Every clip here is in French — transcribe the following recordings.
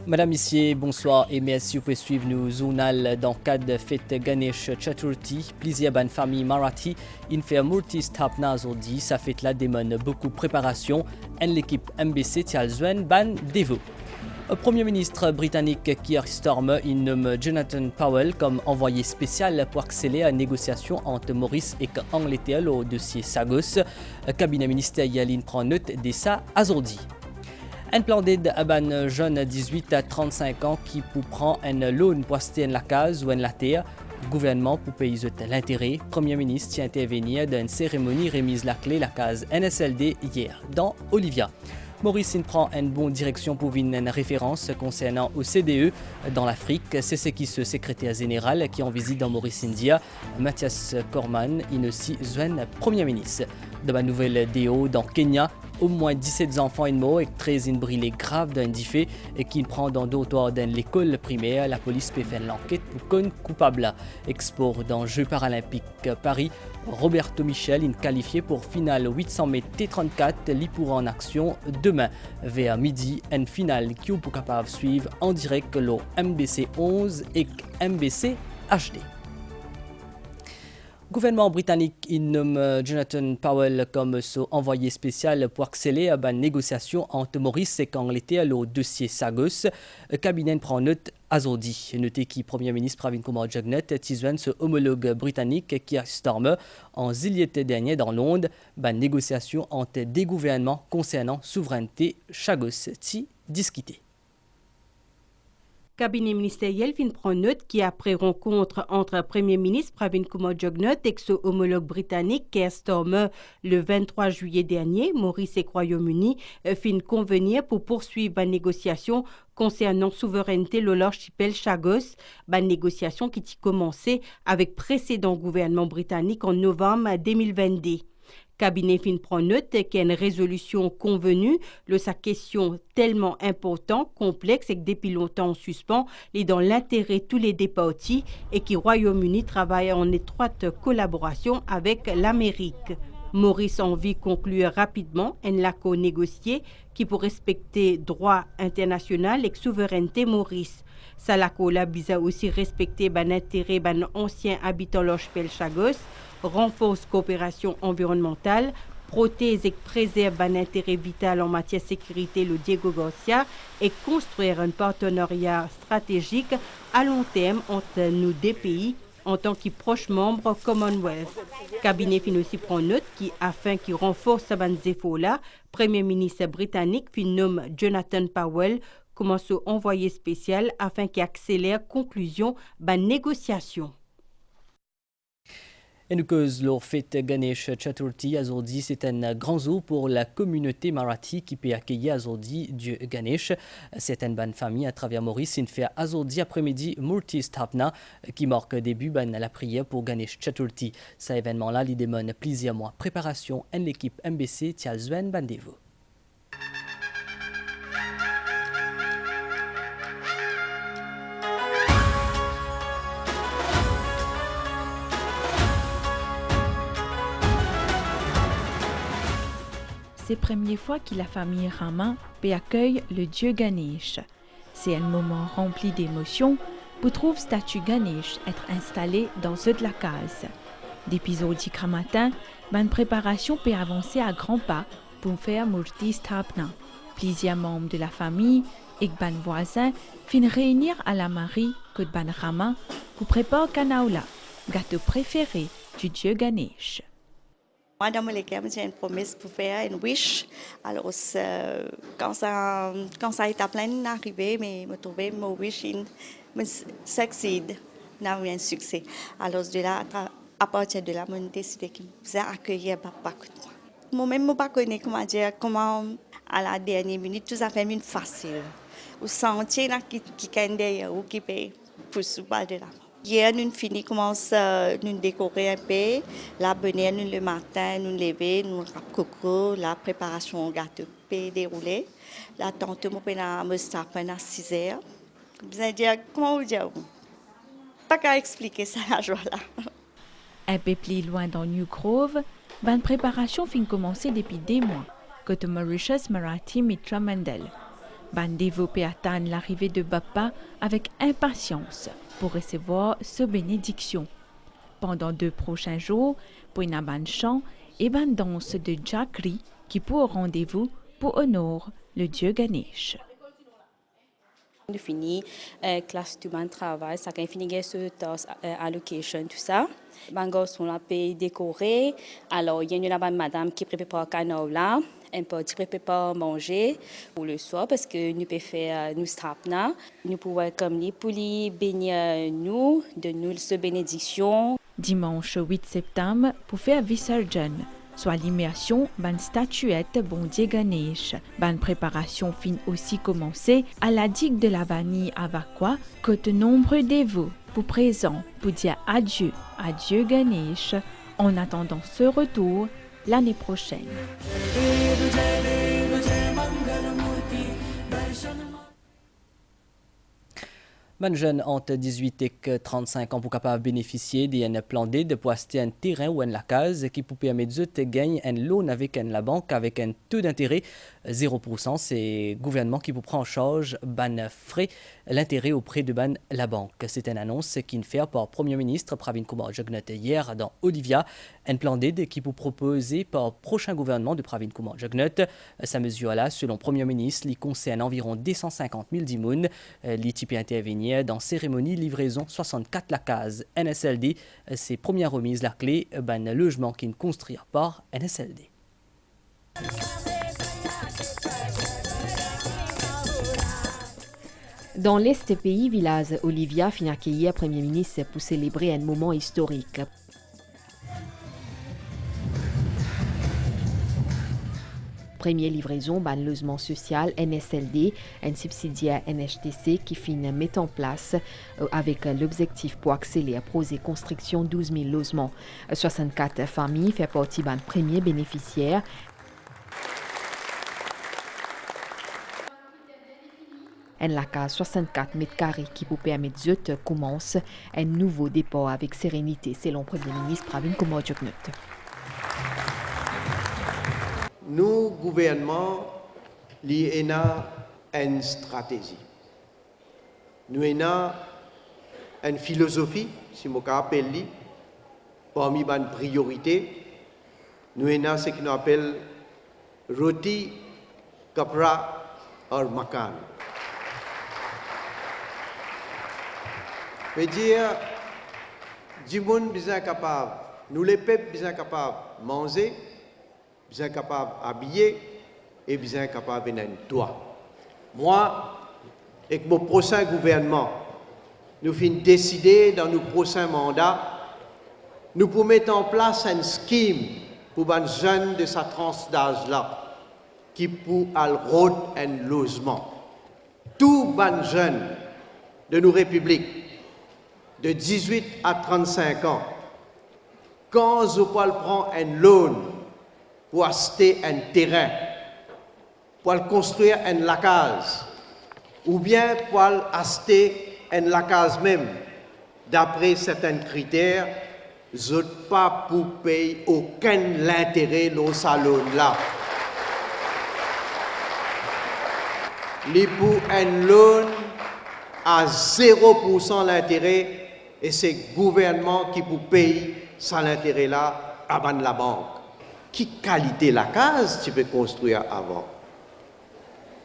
Madame, Messieurs, bonsoir et merci. Vous pouvez suivre nos journal dans le cadre de fête Ganesh Chaturthi. Plusieurs bonnes familles Marathi, une fait Murti Stapna aujourd'hui. Ça fait là des beaucoup de préparation. Et l'équipe MBC Tialzwen Ban Devo. Le Premier ministre britannique Keir Starmer nomme Jonathan Powell comme envoyé spécial pour accélérer la négociation entre Maurice et Angleterre au dossier Sagos. Le cabinet ministériel prend note de ça aujourd'hui. Un plan d'aide à un jeune 18 à 35 ans qui prend un loan pour acheter la case ou la terre. Le gouvernement pour payer l'intérêt. Le Premier ministre a intervenu dans une cérémonie remise la clé la case NSLD hier dans Olivia. Maurice prend une bonne direction pour une référence concernant OCDE dans l'Afrique. C'est ce qui se secrétaire général qui en visite dans Maurice India, Mathias Cormann, aussi Zwen, Premier ministre. De la nouvelle DO dans Kenya, au moins 17 enfants et morts et 13 brûlés graves d'un défait et qui prend dans d'autres dans l'école primaire. La police peut faire l'enquête pour connaître coupable. Export dans Jeux paralympiques Paris, Roberto Michel est qualifié pour finale 800 mètres T34. Il pourra en action demain vers midi. Une finale qui est capable de suivre en direct le MBC 11 et MBC HD. Le gouvernement britannique nomme Jonathan Powell comme son envoyé spécial pour accélérer la négociation entre Maurice et Angleterre au dossier Sagos. Le cabinet prend note aujourd'hui. Notez que le Premier ministre Pravin Kumar Jugnauth a son homologue britannique Keir Starmer en juillet dernier dans Londres. La négociation entre des gouvernements concernant souveraineté Sagos discutée. Cabinet ministériel vient prendre note qui, après rencontre entre Premier ministre Pravin Kumar Jugnauth et son homologue britannique Keir Starmer le 23 juillet dernier, Maurice et Royaume-Uni fin convenir pour poursuivre la négociation concernant souveraineté le l'archipel Chagos, la négociation qui a commencé avec précédent gouvernement britannique en novembre 2022. Cabinet fin prend note qu'il y a une résolution convenue, sa question tellement importante, complexe et que depuis longtemps en suspens, est dans l'intérêt de tous les deux parties et que le Royaume-Uni travaille en étroite collaboration avec l'Amérique. Maurice a envie de conclure rapidement un accord négocié qui pour respecter droit international et souveraineté Maurice. Ça l'accord là visa aussi respecter l'intérêt des anciens habitants de l'archipel Chagos, renforce coopération environnementale, protège et préserve un intérêt vital en matière de sécurité, le Diego Garcia, et construire un partenariat stratégique à long terme entre nos deux pays en tant que proches membres Commonwealth. Cabinet fin aussi prend note qui, afin qu'il renforce ces efforts-là, Premier ministre britannique fin nomme Jonathan Powell comme son envoyé spécial afin qu'il accélère conclusion de négociation. Et nous cause le fête Ganesh Chaturthi aujourd'hui, c'est un grand jour pour la communauté Marathi qui peut accueillir aujourd'hui Dieu Ganesh. C'est une bonne famille à travers Maurice. Il fait aujourd'hui après-midi Murti Stapna qui marque le début de la prière pour Ganesh Chaturthi. Cet événement-là, il demande plusieurs mois préparation en l'équipe MBC Tialzwen Bandevo. C'est la première fois que la famille Rama peut accueillir le dieu Ganesh. C'est un moment rempli d'émotions pour trouver statue Ganesh être installé dans toute la case. Depuis aujourd'hui matin, une préparation peut avancer à grands pas pour faire Murti Stapna. Plusieurs membres de la famille et ban voisins finissent réunir à la mairie que ban Rama pour préparer Kanaula, gâteau préféré du dieu Ganesh. Moi, dans mon équipe, j'ai une promesse pour faire une wish. Alors, quand ça est à plein d'arriver, mais me trouver mon wish me succède, n'a eu un succès. Alors, de là, à partir de là, je me décidé que vous accueillir papa. Moi-même, je ne sais pas comment, à la dernière minute, tout ça fait une facile. Vous sentez qui est derrière ou qui peut pousser de là. Hier, nous finissons, commence nous décorer un peu. La bonne nous le matin, nous lever, nous coco, la préparation gâteau peut dérouler. La tante me start à 6 heures. Vous allez dire, comment vous dire? Pas qu'à expliquer ça la joie là. Un peu plus loin dans New Grove, la préparation fin commencer depuis des mois, que Mauritius Marathi Mitra Mandel. Ban développé attendent l'arrivée de Bappa avec impatience pour recevoir sa bénédiction. Pendant 2 prochains jours, pour une ban chant et ban danse de Jakri qui pour rendez-vous pour honorer le dieu Ganesh. On finit classe du ban travail, ça quand fini sur task allocation tout ça. Bangos sont là pour décorer. Alors il y a une madame qui prépare canola, un peu qui prépare manger pour le soir parce que nous pouvons faire nous strapna, nous pouvons comme les poulies bénir nous de nous ce bénédiction. Dimanche 8 septembre pour faire Visarjan, soit l'immersion ban statuette bon Dieu Ganesh. Ban préparation fin aussi commencée à la digue de la vanille à Vakwa, côté nombreux dévots pour présent pour dire adieu à Dieu Ganesh en attendant ce retour l'année prochaine. Les jeunes entre 18 et 35 ans pour capable bénéficier d'un plan d'aide pour acheter un terrain ou une case qui peut permettre de gagner un loan avec la banque avec un taux d'intérêt 0%. C'est le gouvernement qui peut prendre en charge ban frais l'intérêt auprès de ban la banque. C'est une annonce qui est faite par le Premier ministre Pravin Kumar Jugnauth hier dans Olivia. Un plan d'aide qui peut proposer par le prochain gouvernement de Pravin Kumar Jugnauth. Sa mesure-là, selon le Premier ministre, il concerne environ 250 000 dimoun. L'équipe intervenir dans cérémonie livraison 64 la case NSLD. C'est première remise la clé ban logement qui ne construit par NSLD. Dans l'Est pays, village Olivia finit accueillir Premier ministre pour célébrer un moment historique. Première livraison, ban logement social NSLD, un subsidiaire NHTC qui finit mettre en place avec l'objectif pour accélérer projet construction 12 000 logements. 64 familles font partie ban premier bénéficiaire. La case 64 mètres carrés qui peut permettre de commencer un nouveau départ avec sérénité, selon le Premier ministre Pravin Kumar Jugnauth. Nous, gouvernement, nous avons une stratégie. Nous avons une philosophie, si je appelle parmi les priorités. Nous avons ce qu'on appelle roti, kapra et makan. Je veux dire, du monde est capable, nous les peuples sont capables de manger, sont capables d'habiller et sont capables de venir un toit. Moi, avec mon prochain gouvernement, nous finissons décider dans nos prochains mandats, nous pouvons mettre en place un scheme pour les jeunes de sa tranche d'âge-là, qui pour avoir un logement. Tous les jeunes de nos républiques, de 18 à 35 ans, quand je prends un loan pour acheter un terrain, pour construire une case, ou bien pour acheter une case même, d'après certains critères, je n'ai pas pour payer aucun intérêt dans ce loan-là. Il pour un loan à 0% l'intérêt, et c'est le gouvernement qui peut payer ça l'intérêt-là avant la banque. Qui qualité la case tu peux construire avant?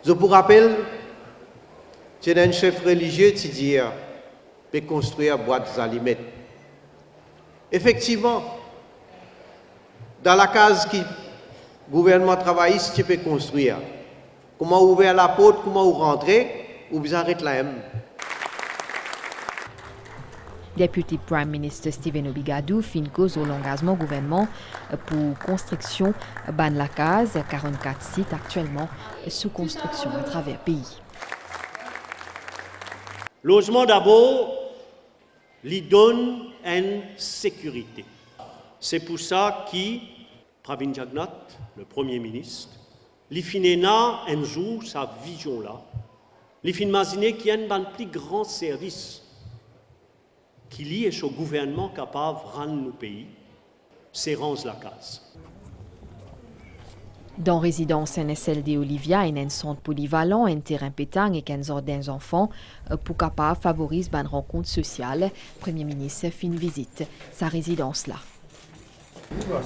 Je vous rappelle, c'est un chef religieux qui dit peut construire boîtes aliments. Effectivement, dans la case qui le gouvernement travaille, tu peux construire. Comment ouvrir la porte, comment rentrer, ou bien arrêter là même. Député Prime Minister Stephen Obigadou fin cause au l'engagement gouvernement pour construction ban la case 44 sites actuellement sous construction à travers le pays. Logement d'abord, lui donne une sécurité. C'est pour ça que Pravin Jugnauth, le Premier ministre, il finit un jour sa vision là, il finit imaginer qu'il y a un plus grand service qui est au gouvernement capable de rendre nos pays, c'est rendre la case. Dans résidence NSLD Olivia, un centre polyvalent, un terrain pétanque et un jardin enfants pour capable favoriser une rencontre sociale. Premier ministre fait une visite sa résidence là. Moi,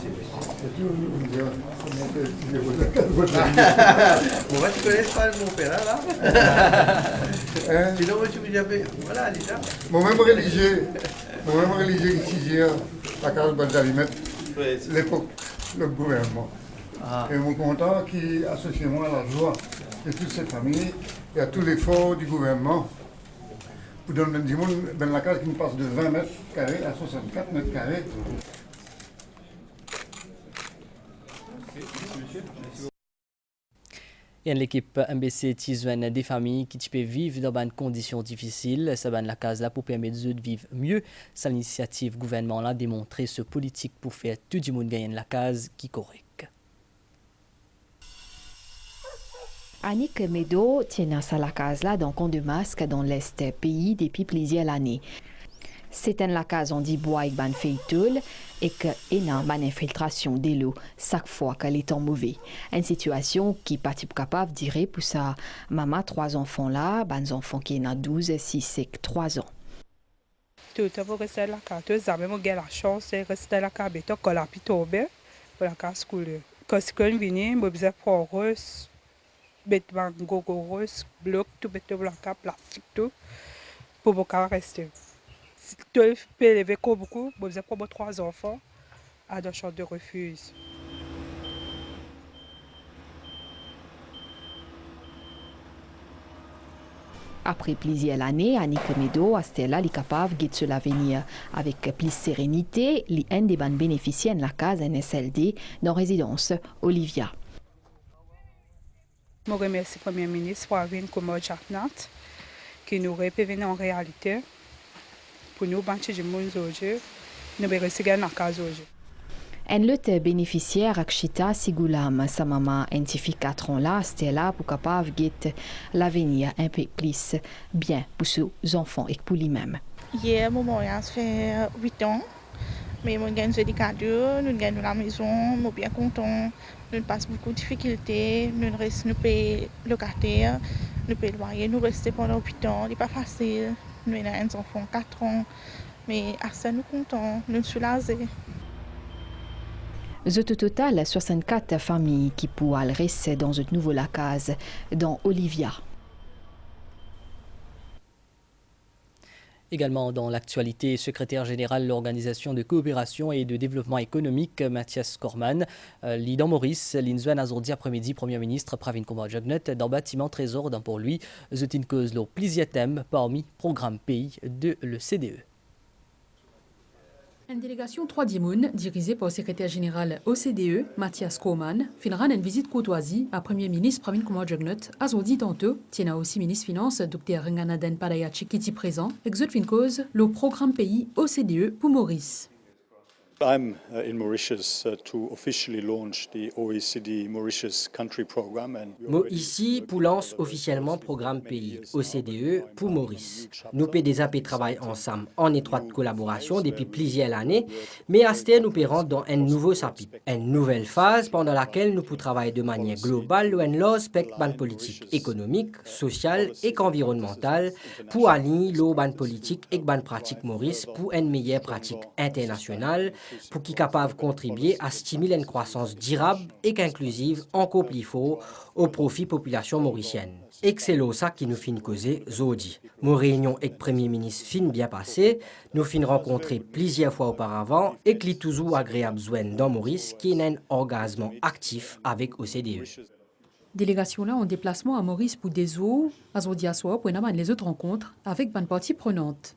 tu connais pas mon père là? Sinon, tu me dis, voilà, déjà. Moi-même religieux ici, la case Banzalimette, l'époque, le gouvernement. Et mon content qui associe moi à la joie de toutes ces familles et à tout l'effort du gouvernement pour donner du monde dans la case qui nous passe de 20 mètres carrés à 64 mètres carrés. Et l'équipe MBC Tizouane des familles qui peuvent vivre dans des conditions difficiles. Ça va la case là pour permettre de vivre mieux. C'est l'initiative gouvernement là démontrer ce politique pour faire tout le monde gagner la case qui est correcte. Annick Medo tient à la case là dans Camp de Masque dans l'Est pays depuis plusieurs années. C'est la case on dit bois avec ban feuilletul et que énorme infiltration de l'eau chaque fois qu'elle est en mauvais. Une situation qui pas capable de dire pour sa maman 3 enfants là, ban enfants qui ont 12, 6 et 3 ans. Tout pour rester à la case, tout même on la chance de rester à la case béton quand la pi tombe pour la case couleur. Quand on vient, moi besoin pour rose, béton gogorose, bloc tout béton la case plastique tout pour pouvoir rester. Tu peux élever comme beaucoup, vous avez pour 3 enfants à la chambre de refuge. Après plusieurs années, Annick Medo, Astella est capable de l'avenir avec plus sérénité. Un des bénéficiaires de la case NSLD dans résidence Olivia. Je remercie le Premier ministre pour avoir comme Jagnat qui nous répète en réalité. Pour nous, nous rester dans la case aujourd'hui. Un autre bénéficiaire, Akshita Sigulam, sa maman, identifie 4 ans là, Stella, pour capable de l'avenir un peu plus bien pour ses enfants et pour lui-même. Hier, mon mariage fait 8 ans, mais nous avons des cadeaux, nous gagnons la maison, nous sommes bien contents, nous passons beaucoup de difficultés, nous payons le locataire, nous payons le loyer, nous restons pendant 8 ans, ce n'est pas facile. Nous avons des enfants 4 ans, mais à ça nous contents, nous sommes soulagés. Au total, 64 familles qui pourraient rester dans une nouvelle case dans Olivia. Également dans l'actualité, secrétaire général de l'Organisation de coopération et de développement économique, Mathias Corman, dans Maurice, l'inzouan azordi après-midi, Premier ministre Pravin Kumar Jugnauth, dans bâtiment Trésor, dans pour lui, zotin cause lo plusieurs thèmes parmi programme pays de l'OCDE. Une délégation 3 Dimoun, dirigée par le secrétaire général OCDE, Mathias Corman, finira une visite courtoisie à Premier ministre Pravin Kumar Jugnauth, azordi tantôt, tient aussi ministre Finance, Dr. Ranganaden Padayachi, qui est présent, exot fin cause, le programme pays OCDE pour Maurice. I'm in Mauritius to officially launch the OECD Mauritius Country Program. Moi ici pour lancer officiellement programme pays OCDE pour Maurice. Nous PDSAP travaillons ensemble en étroite collaboration depuis plusieurs années, mais à ce nous pérons dans un nouveau chapitre, une nouvelle phase pendant laquelle nous pouvons travailler de manière globale dans l'aspect de politique économique, sociale et environnementale pour aligner la politique et la pratique Maurice pour une meilleure pratique internationale pour qui capable de contribuer à stimuler une croissance durable et inclusive encore plus fort au profit de la population mauricienne. Et c'est ça qui nous fait causer aujourd'hui. Nos réunions avec le Premier ministre fin bien passées, nous fin rencontré plusieurs fois auparavant et qui est toujours agréable dans Maurice qui est un engagement actif avec OCDE. Délégation là en déplacement à Maurice pour des eaux, à Zodia soir pour les autres rencontres avec bonne partie prenante.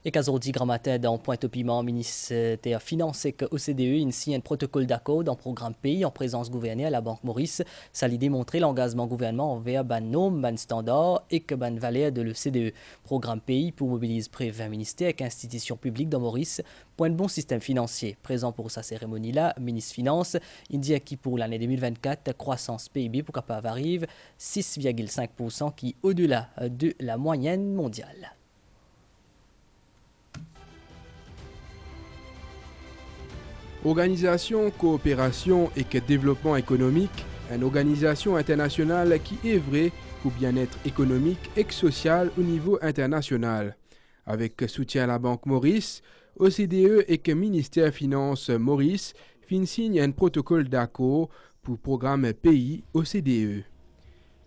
Et qu'aujourd'hui, grand matin, dans Pointe-au-Piment, ministère Finance et OCDE initie un protocole d'accord dans le programme pays en présence gouvernée à la Banque Maurice. Ça lui démontrer l'engagement gouvernement envers ban normes, ban standards et que ban valeur de l'OCDE. Programme pays pour mobiliser près 20 ministères et institutions publiques dans Maurice pour un bon système financier. Présent pour sa cérémonie-là, ministre Finance, il dit qui pour l'année 2024, croissance PIB pour capable arrive 6,5% qui est au-delà de la moyenne mondiale. Organisation, coopération et développement économique, une organisation internationale qui œuvre pour bien-être économique et social au niveau international. Avec soutien à la Banque Maurice, OCDE et que ministère Finances Maurice signe un protocole d'accord pour programme pays OCDE.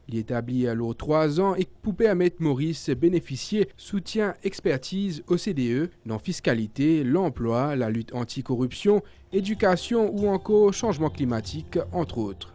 Il établit alors 3 ans et pour permettre Maurice bénéficier soutien expertise OCDE dans fiscalité, l'emploi, la lutte anticorruption, éducation ou encore changement climatique, entre autres.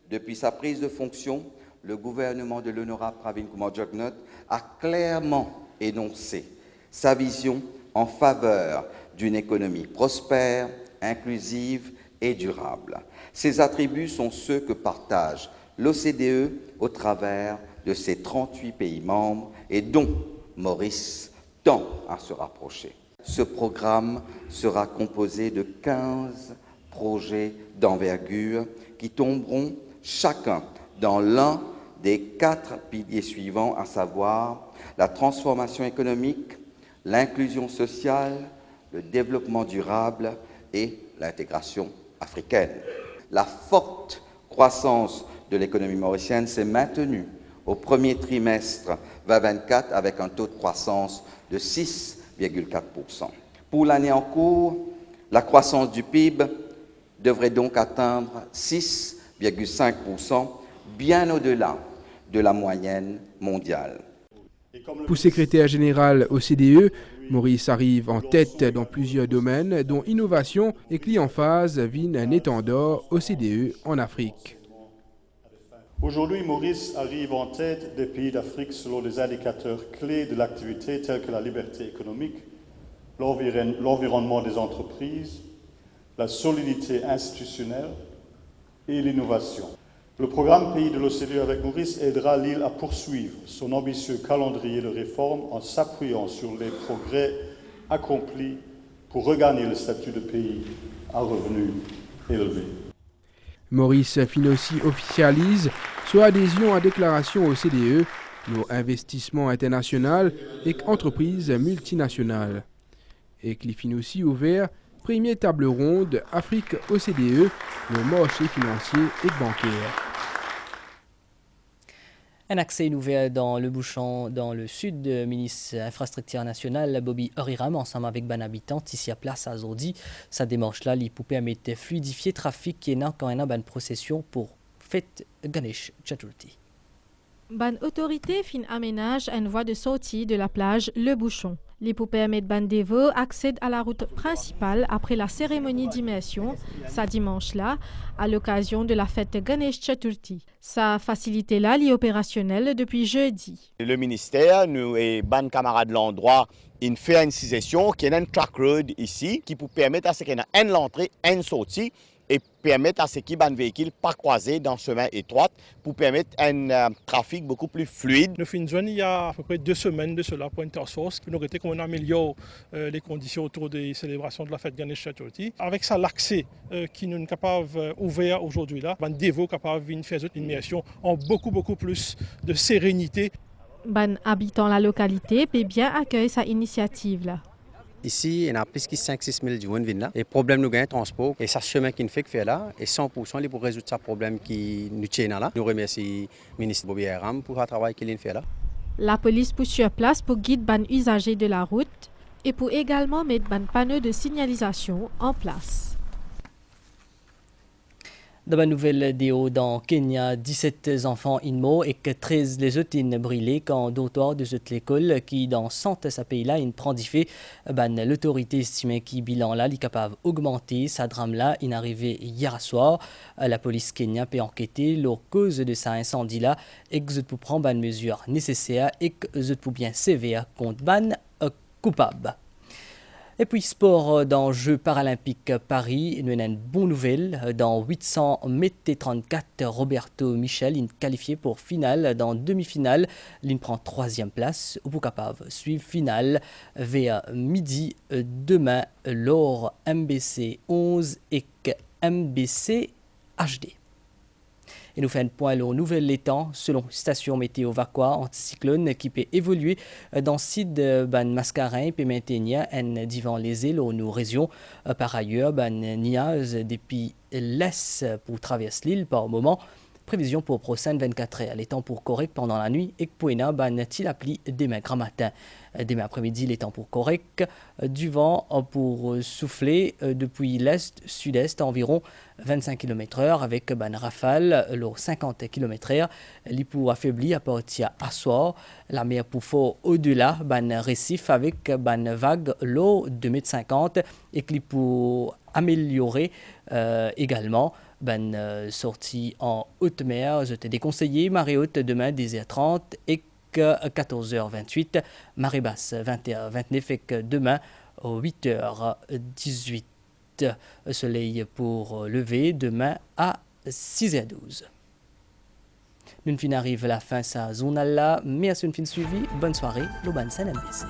Depuis sa prise de fonction, le gouvernement de l'honorable Pravin Kumar Jugnauth a clairement énoncé sa vision en faveur d'une économie prospère, inclusive et durable. Ces attributs sont ceux que partage l'OCDE au travers de ses 38 pays membres et dont Maurice tend à se rapprocher. Ce programme sera composé de 15 projets d'envergure qui tomberont chacun dans l'un des 4 piliers suivants, à savoir la transformation économique, l'inclusion sociale, le développement durable et l'intégration africaine. La forte croissance de l'économie mauricienne s'est maintenue au premier trimestre 2024 avec un taux de croissance de 6,4%. Pour l'année en cours, la croissance du PIB devrait donc atteindre 6,5%, bien au-delà de la moyenne mondiale. Pour secrétaire général OCDE, Maurice arrive en tête dans plusieurs domaines, dont innovation et client phase vine un étendard OCDE en Afrique. Aujourd'hui, Maurice arrive en tête des pays d'Afrique selon des indicateurs clés de l'activité tels que la liberté économique, l'environnement des entreprises, la solidité institutionnelle et l'innovation. Le programme Pays de l'OCDE avec Maurice aidera l'île à poursuivre son ambitieux calendrier de réforme en s'appuyant sur les progrès accomplis pour regagner le statut de pays à revenus élevés. Maurice aussi officialise son adhésion à déclaration OCDE, nos investissements internationaux et entreprises multinationales. Et qu'il aussi ouvert première table ronde Afrique-OCDE, nos marchés financiers et bancaires. Un accès ouvert dans le Bouchon, dans le sud, le ministre infrastructure nationale Bobby Oriram, ensemble avec ban habitant, ici à place à Zordi. Sa démarche-là, il peut permettre de fluidifier le trafic qui est quand même une procession pour fête Ganesh Chaturthi. Ban autorité fin aménage une voie de sortie de la plage Le Bouchon. Les pour permettre ban Devo accède à la route principale après la cérémonie d'immersion, ça dimanche-là, à l'occasion de la fête Ganesh Chaturthi. Sa facilité là est opérationnelle depuis jeudi. Le ministère, nous et ban camarades de l'endroit, il fait une session qui est un track road ici, qui peut permettre à ce qu'il y ait une entrée, une sortie, et permettre à ce qu'il y ait un véhicule pas croisé dans ce chemin étroit pour permettre un trafic beaucoup plus fluide. Nous finissons il y a à peu près 2 semaines de cela pour une task force qui nous était qu'on améliore les conditions autour des célébrations de la fête Ganesh Chaturthi. Avec ça, l'accès qui nous est capable ouvert aujourd'hui là, ban Devo capable de faire une immersion en beaucoup plus de sérénité. Ban habitant la localité peut bien accueillir sa initiative là. Ici, il y a plus de 5-6 000 jeunes qui viennent là. Les problèmes nous gagnent transport et ça chemin qui nous fait faire là. Et 100% pour résoudre ce problème qui nous tient là. Nous remercions le ministre Bobby Oriram pour le travail qu'il fait là. La police pousse sur place pour guider ban usagers de la route et pour également mettre ban panneaux de signalisation en place. Dans la nouvelle déo dans Kenya, 17 enfants inmo et que 13 les autres brûlés quand d'autres de cette école qui dans 100 ce pays-là il prend d'effet l'autorité estimée qui bilan là est capable d'augmenter sa drame là il est arrivé hier soir. La police Kenya peut enquêter leur cause de cet incendie là et que pour prendre une mesure nécessaire et que pour bien sévère contre ban coupable. Et puis sport dans les Jeux paralympiques Paris, nous avons une bonne nouvelle. Dans 800 mètres 34, Roberto Michel est qualifié pour finale. Dans demi-finale, il prend 3e place. Ou pour capable suivre finale vers midi demain lors MBC 11 et MBC HD. Et nous faisons un point au nouvel étang selon station météo Vaqua anticyclone qui peut évoluer dans le site de Mascarin et maintenir un divan les îles aux régions. Par ailleurs, niaz depuis l'est pour traverser l'île par moment. Prévision pour prochaine 24 heures. Les temps pour correct pendant la nuit et pour la pluie demain grand matin. Demain après-midi, les temps pour correct. Du vent pour souffler depuis l'est, sud-est environ 25 km/h avec rafale, l'eau 50 km/h. Les pour affaibli à partir à soir. La mer pour fort au-delà, récif avec vague l'eau 2,50 m et qui pour améliorer également. Sortie en haute mer, je t'ai déconseillé, marée haute demain 10h30 et 14h28, marée basse 21h29 et que demain 8h18. Soleil pour lever demain à 6h12. Nous fin arrive à la fin de sa zone là, merci une fin suivi, bonne soirée, l'Oban MBC.